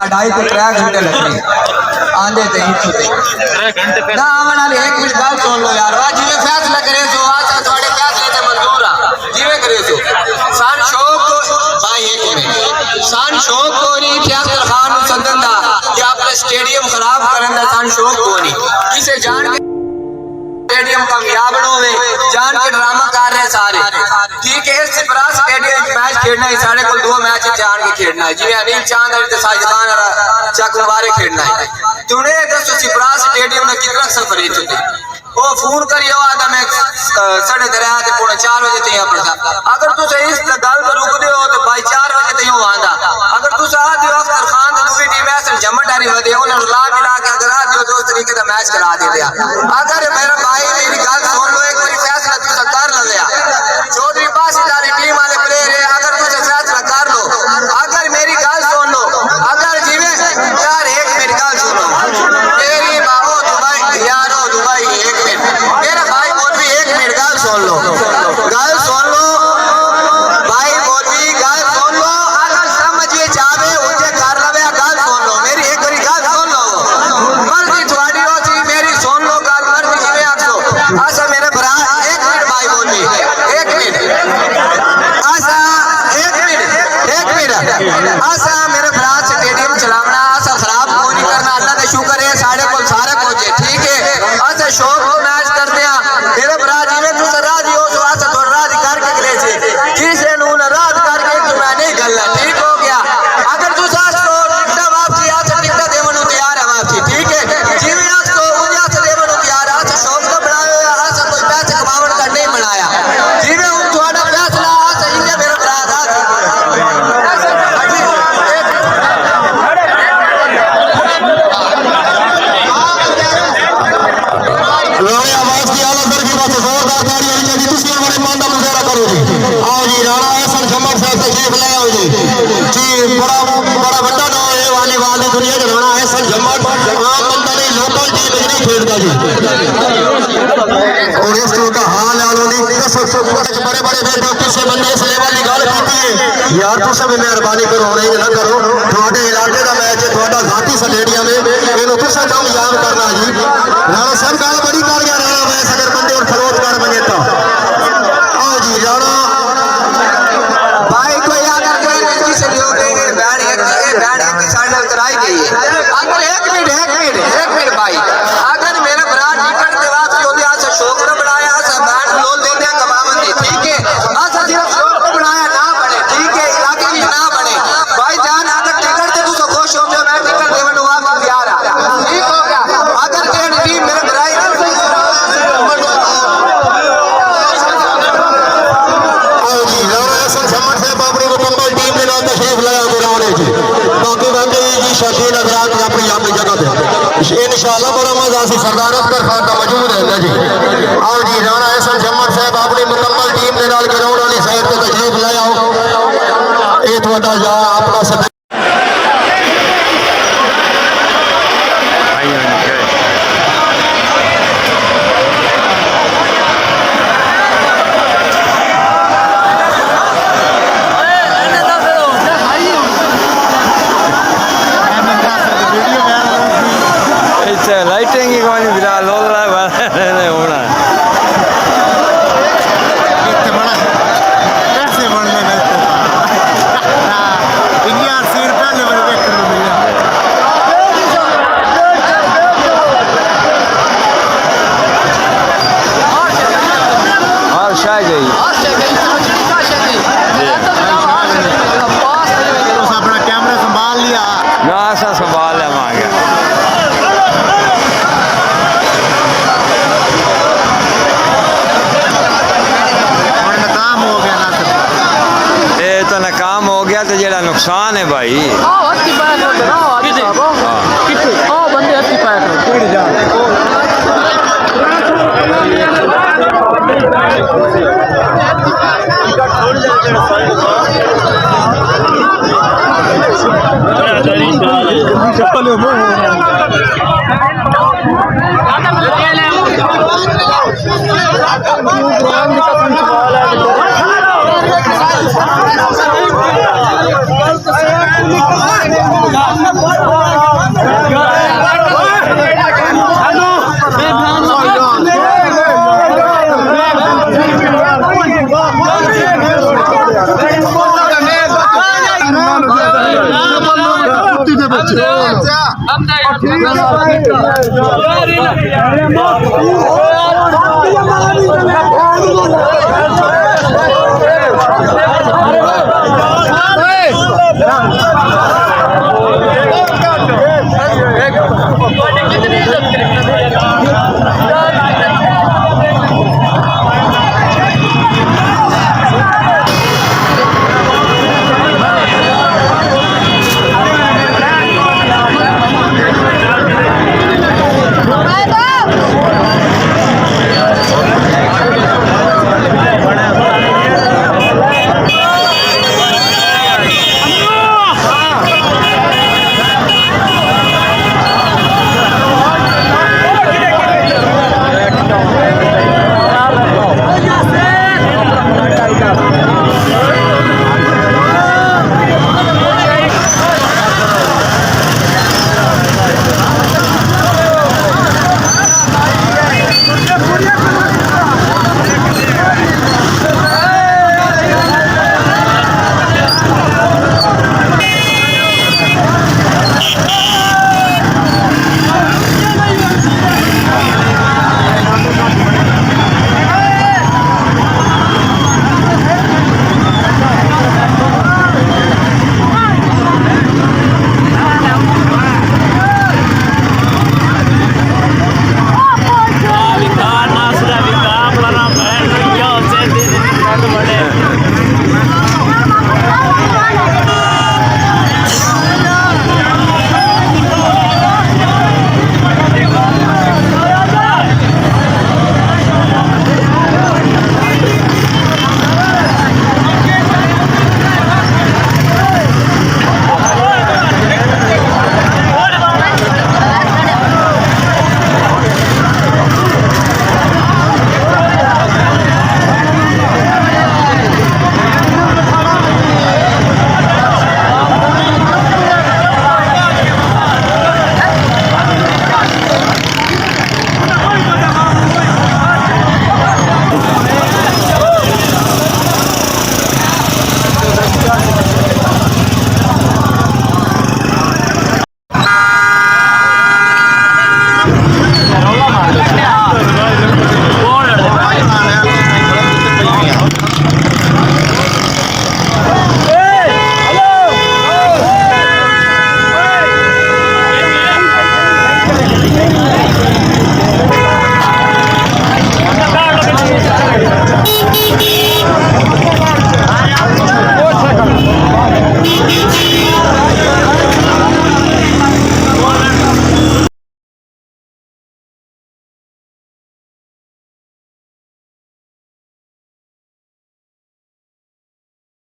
2.5 से 3 घंटे लगते आंधे थे ना आवन वाली 1 मिनट गल सुन लो यार वाह जिवे फैसला करे सो आज थोड़े फैसले ते मंजूर आ जिवे करे सो सान शौक भाई 1 मिनट सान शौक कोनी थे अख्तर खान नु सदन दा कि अपना स्टेडियम खराब करन दा सान शौक कोनी किसे जान के स्टेडियम कामयाब न होवे जान के ड्रामा कर रहे सारे ठीक है सिपरा स्टेडियम मैच खेलना है साढ़े को 2 मैच जान के खेलना है जिवे अनिल चांद और साजिद खान और चक मुबारक खेलना है तूने दस सिपरा स्टेडियम में कितना सफर है तुझे वो फोन करियो आदा मैं 3:30 ते 4 बजे ते पड़ता अगर तू सही इस गल पर रुक दियो तो भाई 4 बजे ते आंदा अगर तू आ दियो अख्तर खान ते दूसरी टीम ऐसे जमटारी वदे उन्हें ला मिला के अगर आ दियो दोस्त तरीके का मैच करा दे दिया अगर मेरा भाई मेरी गल सुन लो एक बार फैसला तू कर ले गया चौधरी पासीदारी टीम वाले प्लेयर है अगर तू फैसला कर लो अगर मेरी गल सुन लो अगर जीवे यार एक मेरी गल सुनो तेरी बाबू दुबई यारो दुबई एक मिनट मेरा भाई मौलवी 1 मिनट गल सुन लो भाई मौलवी गल सुन लो अगर समझिए जावे उठे कर लवे गल सुन लो मेरी एक बारी गल सुन लो मर्जी थोड़ी होती मेरी सुन लो गल मर्जी जिवे आखो आसा मेरे भरा 1 मिनट भाई मौलवी 1 मिनट आसा 1 मिनट आसा मेरे भरा स्टेडियम चलावना आसा खराब को नहीं करना अल्लाह का शुक्र है साढ़े को सारे पहुंचे ठीक है आसा शौक को मैच करते हैं मेरे भरा जीवे तू राजी हो तो आसा थोड़ा राजी करके ले से किसे नु नाराज करके तो मैं नहीं गल्ला ठीक हो गया अगर तू सास को टिकटा वापसी आसा टिकटा देवन तैयार है वापसी ठीक है जीवे आज तो उजा से देवन तैयार आसा शौक को बनाया आसा कोई पैसे कमावन का नहीं बनाया जीवे उन थोड़ा फैसला आसा इनके मेरे भरा यार तो सब मेहरबानी करो नहीं ना करो थोड़े इलाके का मैच है थोड़ा घाटी स्टेडियम में इन तुसा कामयाब करना जी राणा सब गल बड़ी कर गया राणा मैच अगर बंदे और फरोज कर बने तो आओ जी राणा भाई कोई अगर कोई नहीं से लियो देंगे बैंड की साइड कराई गई है अगर 1 मिनट भाई अगर मेरे भरा टिकट के बाद जो दिया से शौक ने बनाया से बैंड लोल दे दिया कमावन दी ठीक है आसा सिर्फ शौक को बनाया ना बने ठीक है इलाके में ना बने भाई जान अगर टिकट दे तू तो खुश हो जाओ मैं टिकट देवन वापस तैयार आ ठीक हो गया अगर कोई टीम मेरे भरा इंशाअल्लाह बड़ा मजा से सरदार अख्तर खान का मौजूद है जी आओ जी राणा एहसन जम्मर साहब अपनी मुकम्मल टीम के नाल ग्राउंड वाली साइड पे तशरीफ ले आओ ये थोड़ा जा अपना लाइटिंग होना नुकसान है भाई Gracias. हम